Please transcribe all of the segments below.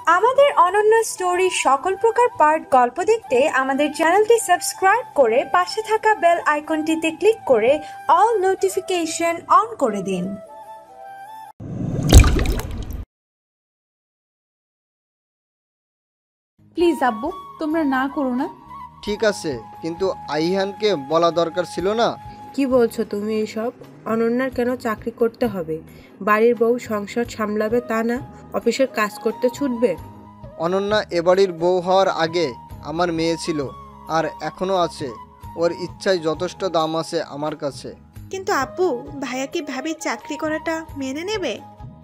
আমাদের অনন্য স্টোরি সকল প্রকার পার্ট গল্প দেখতে আমাদের চ্যানেলটি সাবস্ক্রাইব করে পাশে থাকা বেল আইকনটিতে ক্লিক করে অল নোটিফিকেশন অন করে দিন। প্লিজ আব্বু, তোমরা না করো না। ঠিক আছে, কিন্তু আইহানকে বলা দরকার ছিল না? কি বলছো তুমি এসব? অনন্যার কেন চাকরি করতে হবে? বাড়ির বউ সংসার সামলাবে তা না অফিসের কাজ করতে ছুটবে? অনন্যা এ বাড়ির বউ হওয়ার আগে আমার মেয়ে ছিল, আর এখনও আছে। ওর ইচ্ছায় যথেষ্ট দাম আছে আমার কাছে। কিন্তু আব্বু, ভাইয়া কি ভাবি চাকরি করাটা মেনে নেবে?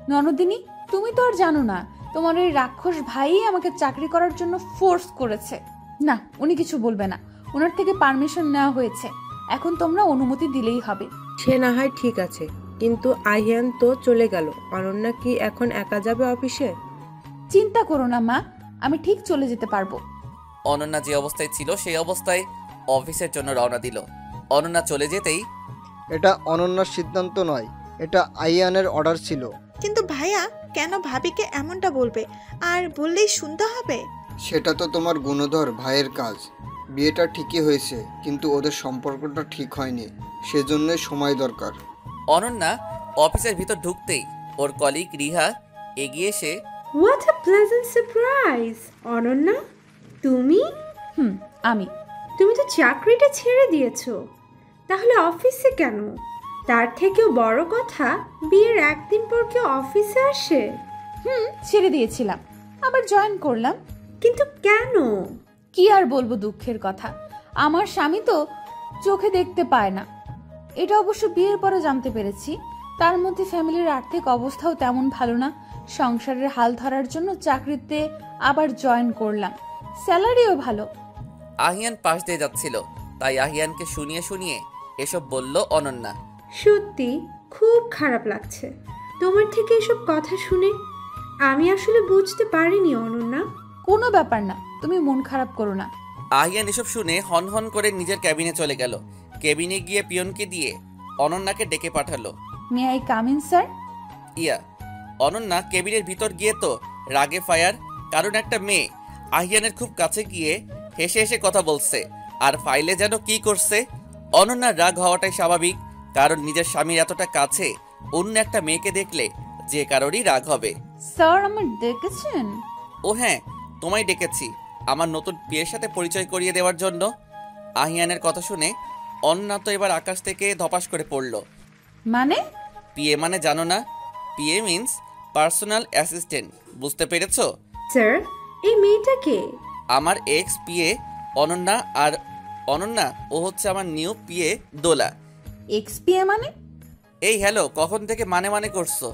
ননদিনী, তুমি তো আর জানো না, তোমার ওই রাক্ষস ভাই আমাকে চাকরি করার জন্য ফোর্স করেছে। না, উনি কিছু বলবে না, ওনার থেকে পারমিশন নেওয়া হয়েছে, এখন তোমরা অনুমতি দিলেই হবে। সে না হয় ঠিক আছে, কিন্তু আইহান তো চলে গেল, অনন্যা কি এখন একা যাবে অফিসে? চিন্তা করো না মা, আমি ঠিক চলে যেতে পারবো। অনন্যা যে অবস্থায় ছিল সেই অবস্থায় অফিসের জন্য রওনা দিল। অনন্যা চলে যেতেই, এটা অনন্যার সিদ্ধান্ত নয়, এটা আইহানের অর্ডার ছিল। কিন্তু ভাইয়া কেন ভাবিকে এমনটা বলবে? আর বললেই শুনতে হবে? সেটা তো তোমার গুণধর ভাইয়ের কাজ। বিয়েটা ঠিকই হয়েছে, কিন্তু ওদের সম্পর্কটা ঠিক হয়নি, সেজন্যই সময় দরকার। অনন্যা অফিসের ভিতর ঢুকতেই ওর কলিগ রিহা এগিয়ে এসে, what a pleasant surprise! Ananya, তুমি আমি। তুমি তো চাকরিটা ছেড়ে দিয়েছো, তাহলে অফিসে কেন? তার থেকেও বড় কথা, বিয়ের একদিন পর কেউ অফিসে আসে? ছেড়ে দিয়েছিলাম, আবার জয়েন করলাম। কিন্তু কেন? কি আর বলবো দুঃখের কথা, আমার স্বামী তো চোখে দেখতে পায় না। এটা অবশ্য বিয়ের পরে জানতে পেরেছি। তার মধ্যে ফ্যামিলির আর্থিক অবস্থাও তেমন ভালো না। সংসারের হাল ধরার জন্য চাকরিতে আবার জয়েন করলাম, স্যালারিও ভালো। আহিয়ান পাশ দিয়ে যাচ্ছিল, তাই আহিয়ানকে শুনিয়ে শুনিয়ে এসব বলল অনন্যা। সত্যি খুব খারাপ লাগছে তোমার থেকে এসব কথা শুনে। আমি আসলে বুঝতে পারিনি অনন্যা। কোনো ব্যাপার না, তুমি মন খারাপ করো না। আহিয়ান এসব শুনে হন হন করে নিজের ক্যাবিনে চলে গেল। কেবিনে গিয়ে পিয়নকে দিয়ে অনন্যাকে ডেকে পাঠালো। May I come in sir? Yeah. Ananya কেবিনের ভিতর গিয়ে তো রাগে ফায়ার, কারণ একটা মেয়ে আহিয়ানের খুব কাছে গিয়ে হেসে হেসে কথা বলছে, আর ফাইলে যেন কি করছে। অনন্যার রাগ হওয়াটাই স্বাভাবিক, কারণ নিজের স্বামীর এতটা কাছে অন্য একটা মেয়েকে দেখলে যে কারোরই রাগ হবে। স্যার, আমার ডেকেছেন? ও হ্যাঁ, তোমায় ডেকেছি আমার নতুন বিয়ের সাথে পরিচয় করিয়ে দেওয়ার জন্য। আহিয়ানের কথা শুনে অনন্যা তো এবার আকাশ থেকে ধপাস করে পড়ল। মানে? পিএ মানে জানো না? পিএ মিন্স পার্সোনাল অ্যাসিস্ট্যান্ট, বুঝতে পেরেছো? স্যার, এই মেয়েটা কে? আমার এক্স পিএ অনন্যা, আর অনন্যা ও হচ্ছে আমার নিউ পিএ দোলা। এক্সপিএ মানে? এই হ্যালো, কখন থেকে মানে মানে করছো?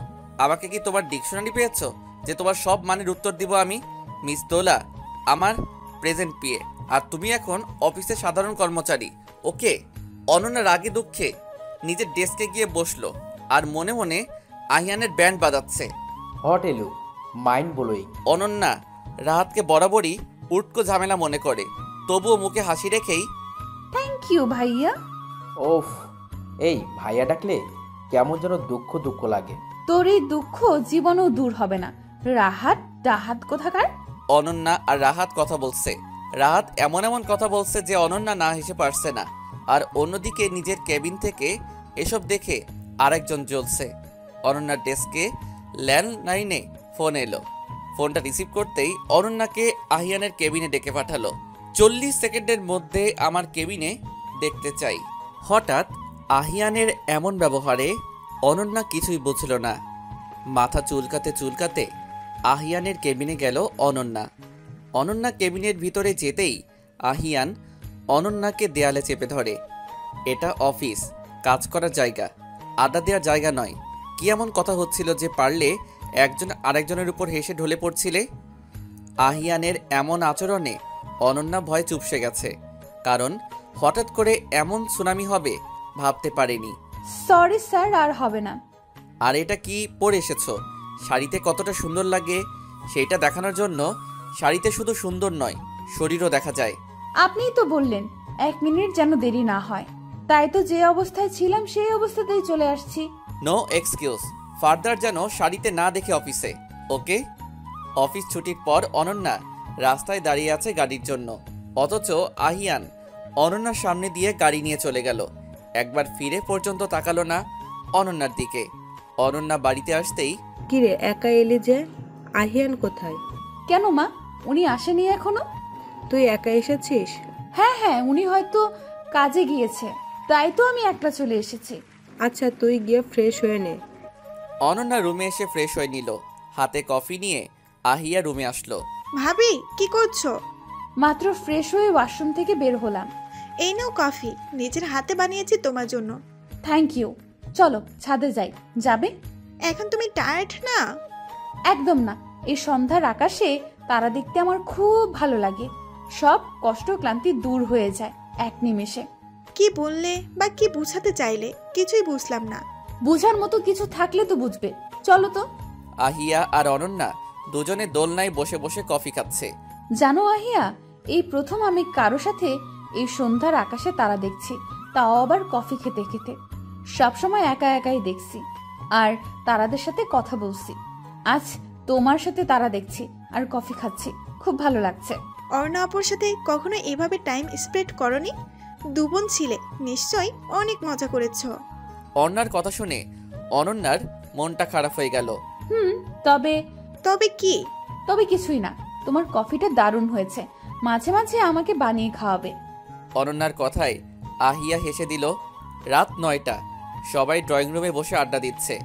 আমাকে কি তোমার ডিকশনারি পেয়েছো যে তোমার সব মানের উত্তর দিব আমি? মিস দোলা আমার প্রেজেন্ট পিএ, আর তুমি এখন অফিসের সাধারণ কর্মচারী, ওকে? অনন্যা রাগে দুঃখে নিজের ডেস্কে গিয়ে বসলো, আর মনে মনে আহিয়ানের ব্যান্ড বাজাচ্ছে। Hot a look, mind blowing. Ananya রাহাতকে বরাবরই উটকো ঝামেলা মনে করে, তবুও মুখে হাসি রেখেই, থ্যাংক ইউ ভাইয়া। ওফ, এই ভাইয়া ডাকলে কেমন যেন দুঃখ দুঃখ লাগে। তোর এই দুঃখ জীবনেও দূর হবে না। রাহাত ডাহাত কোথাকার। অনন্যা আর রাহাত কথা বলছে। রাহাত এমন এমন কথা বলছে যে অনন্যা না হেসে পারছে না। আর অন্যদিকে নিজের কেবিন থেকে এসব দেখে আরেকজন জ্বলছে। অনন্যার ডেস্কে ল্যান্ডলাইনে ফোন এলো। ফোনটা রিসিভ করতেই অনন্যাকে আহিয়ানের কেবিনে ডেকে পাঠালো। 40 সেকেন্ডের মধ্যে আমার কেবিনে দেখতে চাই। হঠাৎ আহিয়ানের এমন ব্যবহারে অনন্যা কিছুই বুঝল না। মাথা চুলকাতে চুলকাতে আহিয়ানের কেবিনে গেল অনন্যা। অনন্যা কেবিনের ভিতরে যেতেই আহিয়ান অনন্যাকে দেয়ালে চেপে ধরে। এটা অফিস, কাজ করার জায়গা, আড্ডা দেওয়ার জায়গা নয়। কি এমন কথা হচ্ছিল যে পারলে একজন আরেকজনের উপর হেসে ঢলে পড়ছিলে? আহিয়ানের এমন আচরণে অনন্যা ভয়ে চুপসে গেছে, কারণ হঠাৎ করে এমন সুনামি হবে ভাবতে পারেনি। সরি স্যার, আর হবে না। আর এটা কি পরে এসেছো? শাড়িতে কতটা সুন্দর লাগে সেইটা দেখানোর জন্য। শাড়িতে শুধু সুন্দর নয়, শরীরও দেখা যায়। আপনিই তো বললেন 1 মিনিট যেন দেরি না হয়, তাই তো যে অবস্থায় ছিলাম সেই অবস্থাতেই চলে আসছি। নো এক্সকিউজ, ফার্দার যেন শাড়িতে না দেখে অফিসে, ওকে? অফিস ছুটির পর অনন্যা রাস্তায় দাঁড়িয়ে আছে গাড়ির জন্য, অথচ আহিয়ান অনন্যার সামনে দিয়ে গাড়ি নিয়ে চলে গেল। একবার ফিরে পর্যন্ত তাকালো না অনন্যার দিকে। অনন্যা বাড়িতে আসতেই, কিরে একা এলি যে? আহিয়ান কোথায়? কেন মা, উনি আসেনি এখনো? তুই একা এসেছিস? হ্যাঁ হ্যাঁ, উনি হয়তো কাজে গিয়েছে, তাই তো আমি একলা চলে এসেছি। আচ্ছা তুই গিয়ে ফ্রেশ হয়ে নে। অনন্যা রুমে এসে ফ্রেশ হয়ে নিল। হাতে কফি নিয়ে আহিয়া রুমে আসলো। ভাবি কি করছো? মাত্র ফ্রেশ হয়ে ওয়াশরুম থেকে বের হলাম। এই নাও কফি, নিজের হাতে বানিয়েছি তোমার জন্য। Thank you. চলো ছাদে যাই। যাবে? এখন তুমি টায়ার্ড না? একদম না। এই সন্ধ্যার আকাশে তারা দেখতে আমার খুব ভালো লাগে। সব কষ্ট ক্লান্তি দূর হয়ে যায় এক নিমেষে। কি বললে বা কি বুঝাতে চাইলে কিছুই বুঝলাম না। বুঝার মতো কিছু থাকলে তো বুঝবে। চলো তো। আহিয়া আর অনন্যা দুজনে দোলনায় বসে বসে কফি খাচ্ছে। জানো আহিয়া, এই প্রথম আমি কারো সাথে এই সন্ধ্যার আকাশে তারা দেখছি, তাও আবার কফি খেতে খেতে। সবসময় একা একাই দেখছি আর তারাদের সাথে কথা বলছি। আজ তোমার সাথে তারা দেখছি আর কফি খাচ্ছি, খুব ভালো লাগছে। অর্ণা আপুর সাথে কখনো এভাবে টাইম স্পেন্ড করনি? দুবোন ছিলে, নিশ্চয়ই অনেক মজা করেছো। অর্ণার কথা শুনে অনন্যার মনটা খারাপ হয়ে গেল। তবে তবে কি? তবে কিছুই না। তোমার কফিটা দারুণ হয়েছে, মাঝে মাঝে আমাকে বানিয়ে খাওয়াবে। অনন্যার কথায় আহিয়া হেসে দিল। রাত 9টা, সবাই ড্রয়িং রুমে বসে আড্ডা দিচ্ছে।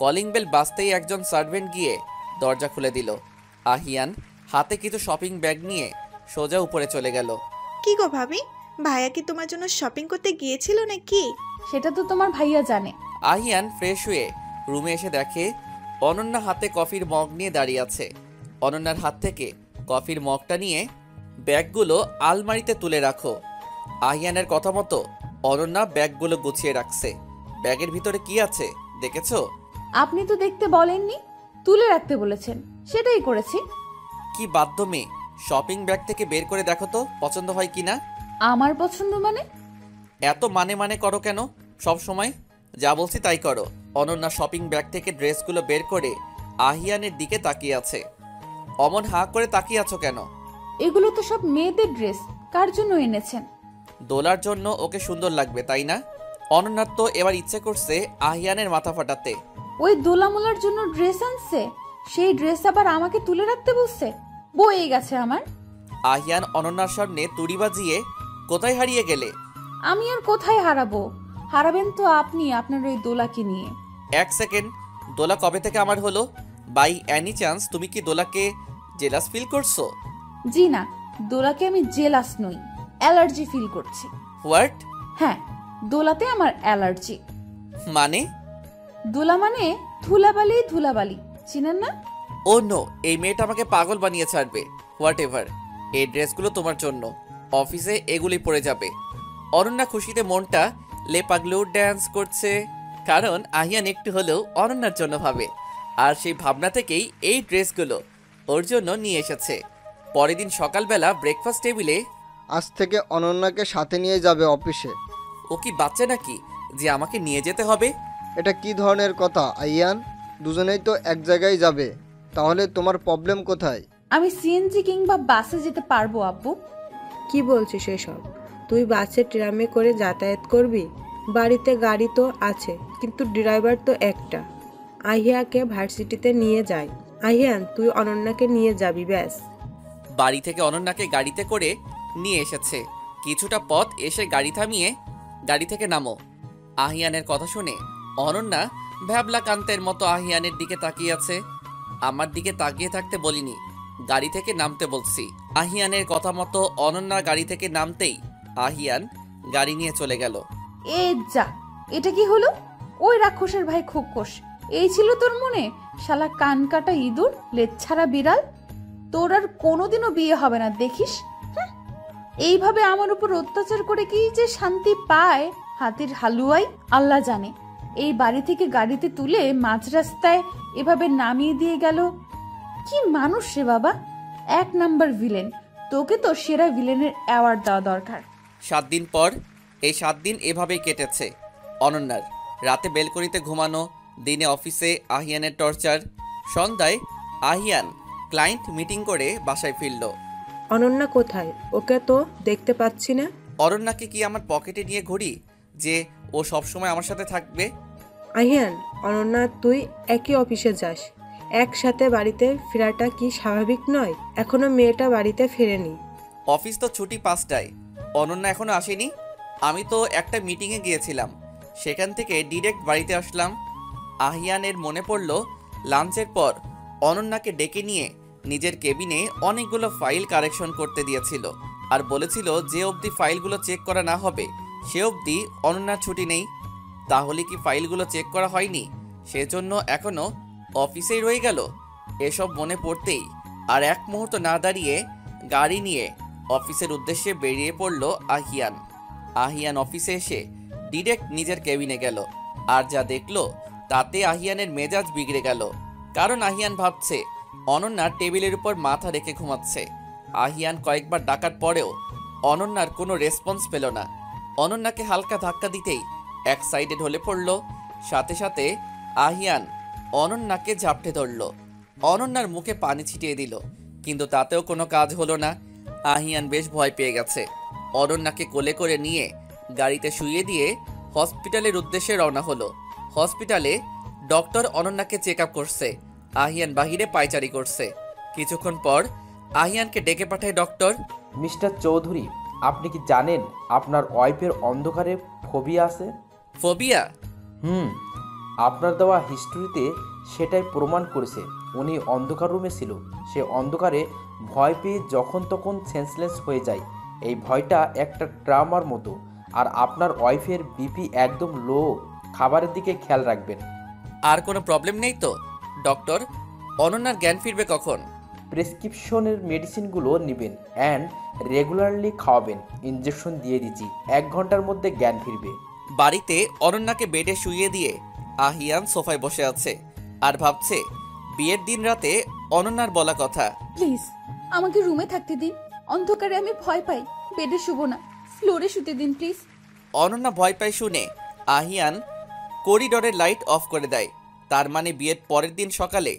কলিং বেল বাজতেই একজন সার্ভেন্ট গিয়ে দরজা খুলে দিল। আহিয়ান হাতে কিছু শপিং ব্যাগ নিয়ে সোজা উপরে চলে গেল। কি গো ভাবি, ভাইয়া কি তোমার জন্য শপিং করতে গিয়েছিল নাকি? সেটা তো তোমার ভাইয়া জানে। আহিয়ান ফ্রেশ হয়ে রুমে এসে দেখে অনন্যা হাতে কফির মগ নিয়ে দাঁড়িয়ে আছে। অনন্যার হাত থেকে কফির মগটা নিয়ে, ব্যাগগুলো আলমারিতে তুলে রাখো। আহিয়ানের কথা মতো অনন্যা ব্যাগগুলো গুছিয়ে রাখছে। ব্যাগের ভিতরে কি আছে দেখেছো? আপনি তো দেখতে বলেননি, তুলে রাখতে বলেছেন, সেটাই করেছি। কি বাধ্য মেয়ে, শপিং ব্যাগ থেকে বের করে দেখো তো পছন্দ হয় কিনা। আমার পছন্দ মানে? এত মানে করো কেন সব সময়? যা বলছি তাই করো। অনন্যা শপিং ব্যাগ থেকে ড্রেসগুলো বের করে আহিয়ানের দিকে তাকিয়ে আছে। অমন হাঁ করে তাকিয়ে আছো কেন? এগুলো তো সব মেয়েদের ড্রেস, কার জন্য এনেছেন? দোলার জন্য, ওকে সুন্দর লাগবে তাই না? অনন্যার তো এবার ইচ্ছে করছে আহিয়ানের মাথা ফাটাতে। ওই দোলামোলার জন্য ড্রেস আনছে, সেই ড্রেস আবার আমাকে তুলে রাখতে বলছে। বয়ে গেছে আমার। আহিয়ান অনন্যার সামনে তুড়ি বাজিয়ে, কোথায় হারিয়ে গেলে? আমি আর কোথায় হারাবো? হারাবেন তো আপনি আপনার ওই দোলাকে নিয়ে। এক সেকেন্ড, দোলা কবে থেকে আমার হলো? বাই এনি চান্স তুমি কি দোলাকে জেলাস ফিল করছো? জি না, দোলাকে আমি জেলাস নই, অ্যালার্জি ফিল করছি। হোয়াট? হ্যাঁ, দোলাতে আমার অ্যালার্জি। মানে? দোলা মানে ধুলাবালি, ধুলাবালি চিনেন না? ও নো, এই মেয়েটা আমাকে পাগল বানিয়ে ছাড়বে। হোয়াট এভার, এই ড্রেসগুলো তোমার জন্য, অফিসে এগুলি পরে যাবে। অনন্যা খুশিতে মনটা লেপাগলো ড্যান্স করছে, কারণ আহিয়ান একটু হলেও অনন্যার জন্য ভাবে। আর সেই ভাবনা থেকেই এই ড্রেসগুলো ওর জন্য নিয়ে এসেছে। পরের দিন সকালবেলা ব্রেকফাস্ট টেবিলে, আজ থেকে অনন্যাকে সাথে নিয়ে যাবে অফিসে। ও কি বাচ্চা নাকি যে আমাকে নিয়ে যেতে হবে? এটা কি ধরনের কথা আইয়ান? দুজনেই তো এক জায়গায় যাবে, তাহলে তোমার প্রবলেম কোথায়? আমি সিএনজি কিংবা বাসে যেতে পারবো আব্বু। কি বলছিস এসব? তুই বাসে ট্রামে করে যাতায়াত করবি? বাড়িতে গাড়ি তো আছে, কিন্তু ড্রাইভার তো একটা। আহিয়াকে ভার্সিটিতে নিয়ে যায়। আহিয়ান তুই অনন্যাকে নিয়ে যাবি ব্যাস। বাড়ি থেকে অনন্যাকে গাড়িতে করে নিয়ে এসেছে। কিছুটা পথ এসে গাড়ি থামিয়ে, গাড়ি থেকে নামো। আহিয়ানের কথা শুনে অনন্যা ভ্যাবলা কান্তের মতো আহিয়ানের দিকে তাকিয়ে আছে। আমার দিকে তাকিয়ে থাকতে বলিনি, গাড়ি থেকে নামতে বলছি। আহিয়ানের কথা মতো অনন্যা গাড়ি থেকে নামতেই আহিয়ান গাড়ি নিয়ে চলে গেল। এ যা, এটা কি হলো? ওই রাক্ষসের ভাই খোকস, এই ছিল তোর মনে? শালা কান কাটা ইঁদুর, লেজ ছাড়া বিড়াল, তোর আর কোনোদিনও বিয়ে হবে না দেখিস। এইভাবে আমার উপর অত্যাচার করে কি যে শান্তি পায় হাতির হালুয়াই আল্লাহ জানে। এই বাড়ি থেকে গাড়িতে তুলে মাঝ রাস্তায় এভাবে নামিয়ে দিয়ে গেল। কি মানুষ রে বাবা, 1 নাম্বার ভিলেন। তোকে তো সেরা ভিলেনের অ্যাওয়ার্ড দেওয়া দরকার। 7 দিন পর, এই 7 দিন এভাবেই কেটেছে অনন্যার। রাতে বেলকনিতে ঘুমানো, দিনে অফিসে আহিয়ানের টর্চার। সন্ধ্যায় আহিয়ান ক্লায়েন্ট মিটিং করে বাসায় ফিরল। অনন্যা কোথায়? ওকে তো দেখতে পাচ্ছি না। অরণ্যাকে কি আমার পকেটে নিয়ে ঘুরি যে ও সবসময় আমার সাথে থাকবে? আহিয়ান, অনন্যা তুই একই অফিসে যাস, একসাথে বাড়িতে ফেরাটা কি স্বাভাবিক নয়? এখনো মেয়েটা বাড়িতে ফেরেনি। অফিস তো ছুটি 5টায়, অনন্যা এখনো আসেনি। আমি তো একটা মিটিংয়ে গিয়েছিলাম, সেখান থেকে ডিরেক্ট বাড়িতে আসলাম। আহিয়ানের মনে পড়ল লাঞ্চের পর অনন্যাকে ডেকে নিয়ে নিজের কেবিনে অনেকগুলো ফাইল কারেকশন করতে দিয়েছিল আর বলেছিল যে অবধি ফাইলগুলো চেক করা না হবে সে অবধি অনন্যার ছুটি নেই। তাহলে কি ফাইলগুলো চেক করা হয়নি, সেজন্য এখনো অফিসেই রয়ে গেল? এসব মনে পড়তেই আর এক মুহূর্ত না দাঁড়িয়ে গাড়ি নিয়ে অফিসের উদ্দেশ্যে বেরিয়ে পড়ল আহিয়ান। আহিয়ান অফিসে এসে ডিরেক্ট নিজের কেবিনে গেল, আর যা দেখলো তাতে আহিয়ানের মেজাজ বিগড়ে গেল। কারণ আহিয়ান ভাবছে অনন্যা টেবিলের উপর মাথা রেখে ঘুমাচ্ছে। আহিয়ান কয়েকবার ডাকার পরেও অনন্যার কোনো রেসপন্স পেল না। অনন্যাকে হালকা ধাক্কা দিতেই এক সাইডে ঢলে পড়ল। সাথে সাথে আহিয়ান অনন্যাকে ঝাপটে ধরল, অনন্যার মুখে পানি ছিটিয়ে দিল, কিন্তু তাতেও কোনো কাজ হলো না। আহিয়ান বেশ ভয় পেয়ে গেছে। অনন্যাকে কোলে করে নিয়ে গাড়িতে শুইয়ে দিয়ে হসপিটালের উদ্দেশ্যে রওনা হলো। হসপিটালে ডক্টর অনন্যাকে চেক আপ করছে, আহিয়ান বাহিরে পায়চারি করছে। কিছুক্ষণ পর আহিয়ানকে ডেকে পাঠায় ডক্টর। মিস্টার চৌধুরী, আপনি কি জানেন আপনার ওয়াইফের অন্ধকারে ফোবিয়া আছে? ফোবিয়া? আপনার দেওয়া হিস্ট্রিতে সেটাই প্রমাণ করেছে। উনি অন্ধকার রুমে ছিল, সে অন্ধকারে ভয় পেয়ে যখন তখন সেন্সলেস হয়ে যায়। এই ভয়টা একটা ট্রাউমার মতো। আর আপনার ওয়াইফের বিপি একদম লো, খাবারের দিকে খেয়াল রাখবেন। আর কোনো প্রবলেম নেই তো ডক্টর? অনন্যার জ্ঞান ফিরবে কখন? প্রেসক্রিপশনের মেডিসিনগুলো নেবেন অ্যান্ড রেগুলারলি খাওয়াবেন। ইঞ্জেকশন দিয়ে দিচ্ছি, 1 ঘন্টার মধ্যে জ্ঞান ফিরবে। বাড়িতে অনন্যাকে বেডে শুইয়ে দিয়ে আহিয়ান সোফায় বসে আছে আর ভাবছে বিয়ের দিন রাতে অনন্যার বলা কথা। প্লিজ আমাকে রুমে থাকতে দিন, অন্ধকারে আমি ভয় পাই, বেডে শুব না, ফ্লোরে শুতে দিন প্লিজ। অনন্যা ভয় পায় শুনে আহিয়ান করিডোরের লাইট অফ করে দেয়। তার মানে বিয়ের পরের দিন সকালে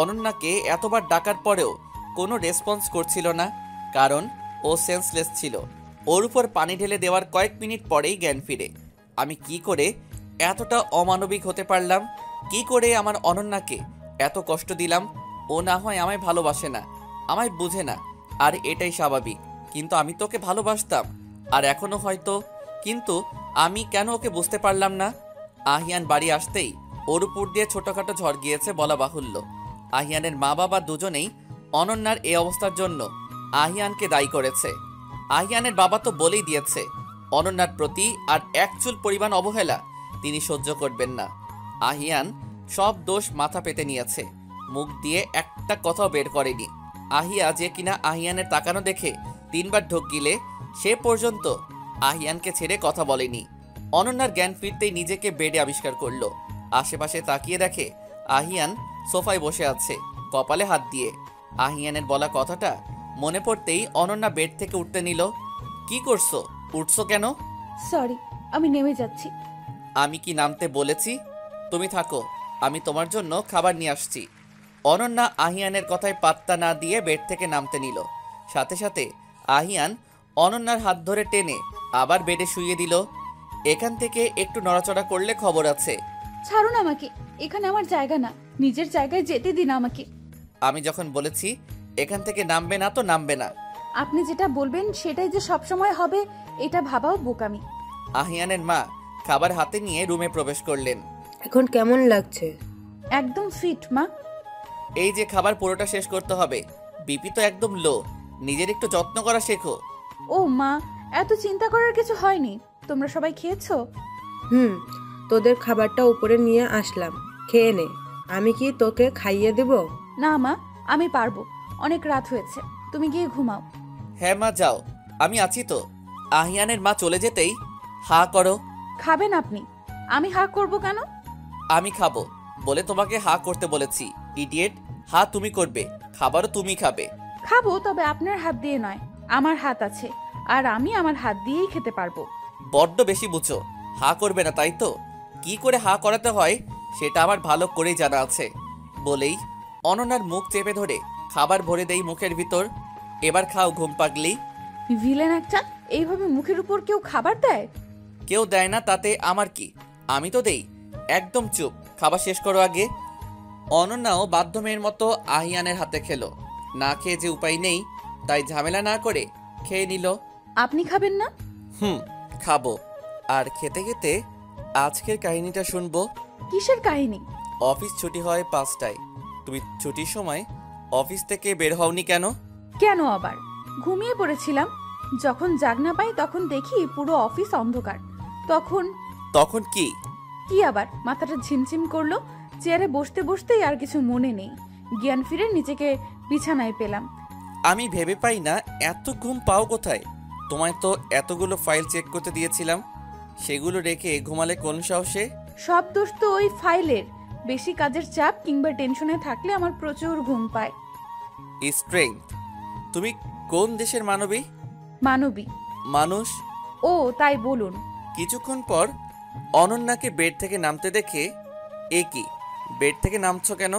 অনন্যাকে এতবার ডাকার পরেও কোনো রেসপন্স করছিল না, কারণ ও সেন্সলেস ছিল। ওর উপর পানি ঢেলে দেওয়ার কয়েক মিনিট পরেই জ্ঞান ফিরে। আমি কি করে এতটা অমানবিক হতে পারলাম? কি করে আমার অনন্যাকে এত কষ্ট দিলাম? ও না হয় আমায় ভালোবাসে না, আমায় বুঝে না, আর এটাই স্বাভাবিক। কিন্তু আমি তোকে ভালোবাসতাম, আর এখনো হয়তো। কিন্তু আমি কেন ওকে বুঝতে পারলাম না? আহিয়ান বাড়ি আসতেই ওর উপর দিয়ে ছোটখাটো ঝড় গিয়েছে বলা বাহুল্য। আহিয়ানের মা বাবা দুজনেই অনন্যার এই অবস্থার জন্য আহিয়ানকে দায়ী করেছে। আহিয়ানের বাবা তো বলেই দিয়েছে অনন্যার প্রতি আর এক চুল পরিমাণ অবহেলা তিনি সহ্য করবেন না। আহিয়ান সব দোষ মাথা পেতে নিয়েছে, মুখ দিয়ে একটা কথাও বের করেনি। আহিয়া যে কিনা আহিয়ানের তাকানো দেখে 3বার ঢোক গিলে সে পর্যন্ত আহিয়ানকে ছেড়ে কথা বলেনি। অনন্যার জ্ঞান ফিরতেই নিজেকে বেডে আবিষ্কার করলো। আশেপাশে তাকিয়ে দেখে আহিয়ান সোফায় বসে আছে, কপালে হাত দিয়ে। আহিয়ানের বলা কথাটা মনে পড়তেই অনন্যা বেড থেকে উঠতে নিল। কি করছো? উঠছো কেন? সরি, আমি নেমে যাচ্ছি। আমি কি নামতে বলেছি? তুমি থাকো, আমি তোমার জন্য খাবার নিয়ে আসছি। অনন্যা আহিয়ানের কথায় পাত্তা না দিয়ে বেড থেকে নামতে নিল। সাথে সাথে আহিয়ান অনন্যার হাত ধরে টেনে আবার বেডে শুইয়ে দিল। এখান থেকে একটু নড়াচড়া করলে খবর আছে। ছাড়ুন আমাকে, এখানে আমার জায়গা না, নিজের জায়গায় যেতে দিন আমাকে। আমি যখন বলেছি এখান থেকে নামবে না তো নামবে না। আপনি যেটা বলবেন সেটাই যে সবসময় হবে এটা ভাবাও বোকামি। আহিয়ানের মা খাবার হাতে নিয়ে রুমে প্রবেশ করলেন। এখন কেমন লাগছে? একদম ফিট মা। এই যে খাবার পুরোটা শেষ করতে হবে, বিপি তো একদম লো, নিজের একটু যত্ন করা শেখো। ও মা, এত চিন্তা করার কিছু হয়নি। তোমরা সবাই খেয়েছো? তোদের খাবারটা উপরে নিয়ে আসলাম, খেয়ে নে। আমি কি তোকে খাইয়ে দেব? না মা, আমি পারবো, অনেক রাত হয়েছে, তুমি গিয়ে ঘুমাও। হ্যাঁ মা যাও, আমি আছি তো। আহিয়ানের মা চলে যেতেই হা করো। খাবেন আপনি? আমি হা করব কেন? আমি খাবো বলে তোমাকে হা করতে বলেছি, ইডিয়েট। হা তুমি করবে, খাবারও তুমি খাবে। খাবো, তবে আপনার হাত দিয়ে নয়, আমার হাত আছে, আর আমি আমার হাত দিয়েই খেতে পারবো। বড্ড বেশি বুঝো। হা করবে না তাই তো? কি করে হা করাতে হয় সেটা আমার ভালো করেই জানা আছে। বলেই অনন্যার মুখ চেপে ধরে খাবার ভরে দেই মুখের ভিতর। এবার খাও ঘুম পাগলি। ভিলেন একটা, এইভাবে মুখের উপর কেউ খাবার দেয়? কেউ দেয় না তাতে আমার কি, আমি তো দেই। একদম চুপ, খাবার শেষ করো আগে। অনন্যাও বাধ্য মেয়ের মতো আহিয়ানের হাতে খেলো। না খেয়ে যে উপায় নেই, তাই ঝামেলা না করে খেয়ে নিল। আপনি খাবেন না? খাবো। আর খেতে খেতে আজকের কাহিনীটা শুনবো। কিসের কাহিনী? অফিস ছুটি হয় 5টায়। তুমি ছুটির সময় অফিস থেকে বের হওনি কেন? কেন আবার? ঘুমিয়ে পড়েছিলাম। যখন জাগনা পাই তখন দেখি পুরো অফিস অন্ধকার। তখন কি? কি আবার, মাথাটা ঝিমঝিম করলো। চেয়ারে বসতে বসতেই আর কিছু মনে নেই। জ্ঞান ফিরে নিজেকে বিছানায় পেলাম। আমি ভেবে পাই না এত ঘুম পাও কোথায়। তোমায় তো এতগুলো ফাইল চেক করতে দিয়েছিলাম, সেগুলো রেখে ঘুমালে কোন সাহসে? সব দোষ তো ওই ফাইলের। বেশি কাজের চাপ কিংবা টেনশনে থাকলে আমার প্রচুর ঘুম পায়। স্ট্রেংথ। তুমি কোন দেশের মানবী? মানবী। মানুষ? ও তাই বলুন। কিছুক্ষণ পর অনন্যাকে বেড থেকে নামতে দেখে, এ কি, বেড থেকে নামছো কেন?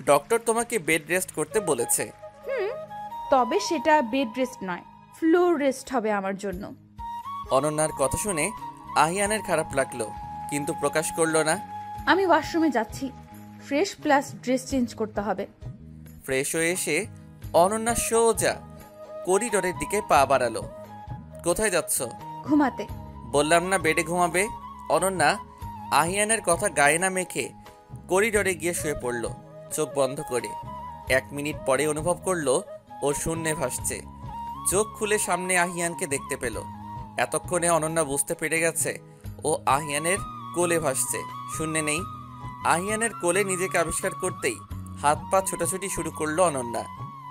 ডক্টর তোমাকে বেড রেস্ট করতে বলেছে। তবে সেটা বেড রেস্ট নয়, ফ্লোর রেস্ট হবে আমার জন্য। অনন্যার কথা শুনে আহিয়ানের খারাপ লাগলো, কিন্তু প্রকাশ করলো না। আমি ওয়াশরুমে যাচ্ছি, ফ্রেশ প্লাস ড্রেস চেঞ্জ করতে হবে। ফ্রেশ হয়ে এসে অনন্যা সোজা করিডোরের দিকে পা বাড়ালো। কোথায় যাচ্ছ? ঘুমাতে। বললাম না বেডে ঘুমাবে। অনন্যা আহিয়ানের কথা গায়ে না মেখে করিডোরে গিয়ে শুয়ে পড়ল, চোখ বন্ধ করে। 1 মিনিট পরে অনুভব করলো ও শূন্যে ভাসছে। চোখ খুলে সামনে আহিয়ানকে দেখতে পেল। এতক্ষণে অনন্যা বুঝতে পেরে গেছে ও আহিয়ানের কোলে ভাসছে, শূন্যে নেই। আহিয়ানের কোলে নিজেকে আবিষ্কার করতেই হাত পা ছোটাছুটি শুরু করলো অনন্যা।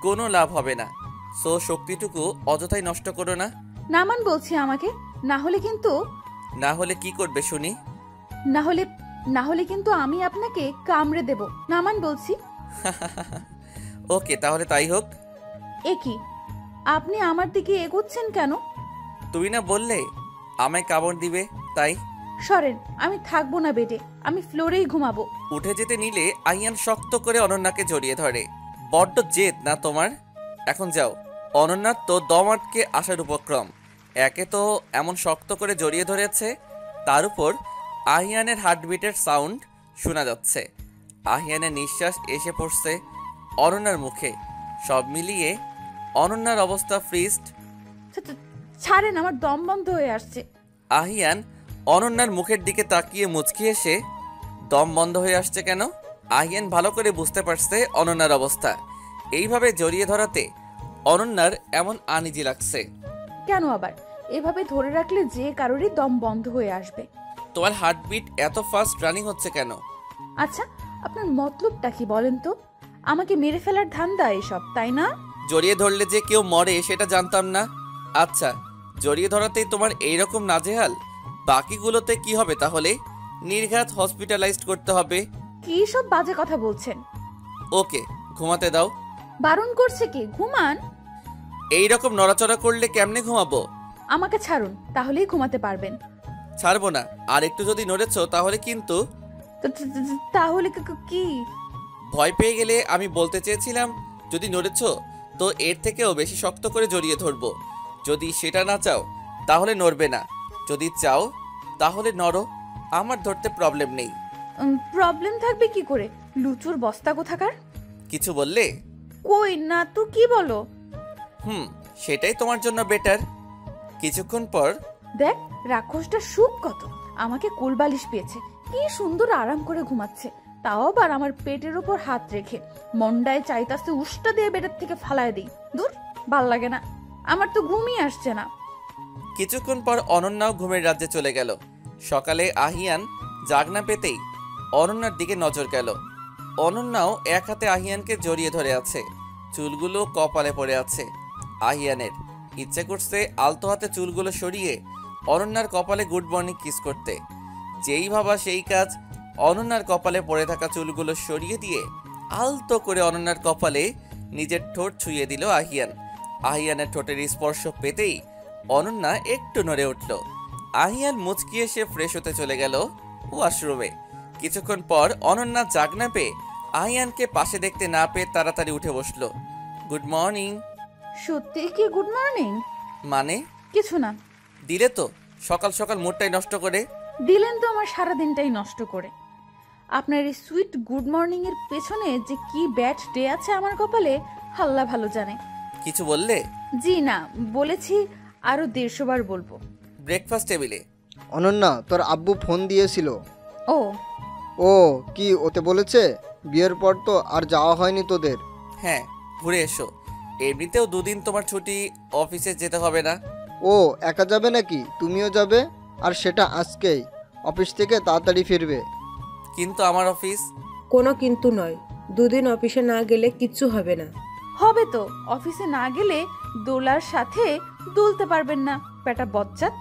কোনো লাভ হবে না, সো শক্তিটুকু অযথাই নষ্ট করো না। নামান বলছি আমাকে, না হলে কিন্তু। না হলে কি করবে শুনি? না হলে কিন্তু আমি আপনাকে কামড়ে দেব। নামান বলছি। ওকে, তাহলে তাই হোক। এ কি, আপনি আমার দিকে এগোচ্ছেন কেন? তুমি না বললে আমায় কামড় দিবে, তাই। সরেন, আমি থাকবো না বেডে, আমি ফ্লোরেই ঘুমাবো। উঠে যেতে নিলে আহিয়ান শক্ত করে অনন্যাকে জড়িয়ে ধরে। বড্ড জেদ না তোমার? এখন যাও। অনন্যার তো দম আটকে আসার উপক্রম। একে তো এমন শক্ত করে জড়িয়ে ধরেছে, তার উপর আহিয়ানের হার্টবিটের সাউন্ড শোনা যাচ্ছে। আহিয়ানের নিঃশ্বাস এসে পড়ছে অনন্যার মুখে। সব মিলিয়ে অনন্যার অবস্থা ফ্রিজড। ছাড়েন, আমার দম বন্ধ হয়ে আসছে। আহিয়ান অনন্যার মুখের দিকে তাকিয়ে মুচকি এসে, দম বন্ধ হয়ে আসছে কেন? আহিয়ান ভালো করে বুঝতে পারছে অনন্যার অবস্থা। এইভাবে জড়িয়ে ধরাতে অনন্যার এমন আনইজি লাগছে। কেন আবার? এভাবে ধরে রাখলে যে কারোরই দম বন্ধ হয়ে আসবে। তোমার হার্টবিট এত ফাস্ট রানিং হচ্ছে কেন? আচ্ছা, আপনার মতলবটা কি বলেন তো? আমাকে মেরে ফেলার ধান্দা এসব, তাই না? জড়িয়ে ধরলে যে কেউ মরে সেটা জানতাম না। আচ্ছা, জড়িয়ে ধরাতেই তোমার এইরকম নাজেহাল, বাকিগুলোতে কি হবে তাহলে? নির্ঘাত হসপিটালাইজড করতে হবে। কি সব বাজে কথা বলছেন? ওকে, ঘুমাতে দাও। বারণ করছে কি? ঘুমান। এইরকম নড়াচড়া করলে কেমনে ঘুমাবো? আমাকে ছাড়ুন, তাহলেই ঘুমাতে পারবেন। ছাড়বো না, আর একটু যদি নড়েছো তাহলে কিন্তু। তাহলে কি? ভয় পেয়ে গেলে আমি বলতে চেয়েছিলাম, যদি নড়েছো তো এর থেকেও বেশি শক্ত করে জড়িয়ে ধরবো। যদি সেটা না চাও তাহলে নড়বে না, যদি চাও তাহলে নড়ো, আমার ধরতে প্রবলেম নেই। প্রবলেম থাকবে কি করে? লুচুর বস্তা কোথাকার। কিছু বললে? কই না তো, কি বলো? সেটাই তোমার জন্য বেটার। কিছুক্ষণ পর দেখ, রাক্ষসটা সুখ কত, আমাকে কোলবালিশ পেয়েছে, কি সুন্দর আরাম করে ঘুমাচ্ছে, তাও আবার আমার পেটের উপর হাত রেখে। মন্ডায় চাইতাছে উষ্টা দিয়ে বেডের থেকে ফালায় দিই। দূর, ভাল লাগে না, আমার তো ঘুমই আসছে না। কিছুক্ষণ পর অনন্যাও ঘুমের রাজ্যে চলে গেল। সকালে আহিয়ান জাগনা পেতেই অনন্যার দিকে নজর গেল। অনন্যাও এক হাতে আহিয়ানকে জড়িয়ে ধরে আছে, চুলগুলো কপালে পড়ে আছে। আহিয়ানের ইচ্ছে করছে আলতো হাতে চুলগুলো সরিয়ে অনন্যার কপালে গুড মর্নিং কিস করতে। যেই ভাবা সেই কাজ। অনন্যার কপালে পড়ে থাকা চুলগুলো সরিয়ে দিয়ে আলতো করে অনন্যার কপালে নিজের ঠোঁট ছুঁয়ে দিল আহিয়ান। আহিয়ানের ঠোঁটের স্পর্শ পেতেই অনন্যা একটু নড়ে উঠল। আহিয়ান মুচকি এসে ফ্রেশ হতে চলে গেল ওয়াশরুমে। কিছুক্ষণ পর অনন্যা জাগনা পেয়ে আহিয়ানকে পাশে দেখতে না পেয়ে তাড়াতাড়ি উঠে বসলো। Good morning. সত্যি কি গুড মর্নিং? মানে কিছু না। দিলে তো সকাল সকাল মুডটাই নষ্ট করে। দিলেন তো আমার সারা দিনটাই নষ্ট করে। আপনার এই সুইট গুড মর্নিং এর পেছনে যে কি ব্যাড ডে আছে আমার কপালে আল্লাহ ভালো জানে। কিছু বললে? জি না, বলেছি আরো 150 বার বলবো। ব্রেকফাস্ট টেবিলে। অনন্যা, তোর আব্বু ফোন দিয়েছিল। ও ও কি ওতে বলেছে? বিয়ের পর তো আর যাওয়া হয়নি তোদের। হ্যাঁ, ঘুরে এসো। এমনিতেও 2 দিন তোমার ছুটি, অফিসে যেতে হবে না। ও একা যাবে নাকি? তুমিও যাবে? আর সেটা আজকেই। অফিস থেকে তাড়াতাড়ি ফিরবে। কিন্তু আমার অফিস। কোনো কিন্তু নয়, 2 দিন অফিসে না গেলে কিচ্ছু হবে না। হবে তো, অফিসে না গেলে দোলার সাথে দুলতে পারবেন না, পেটা বজ্জাত।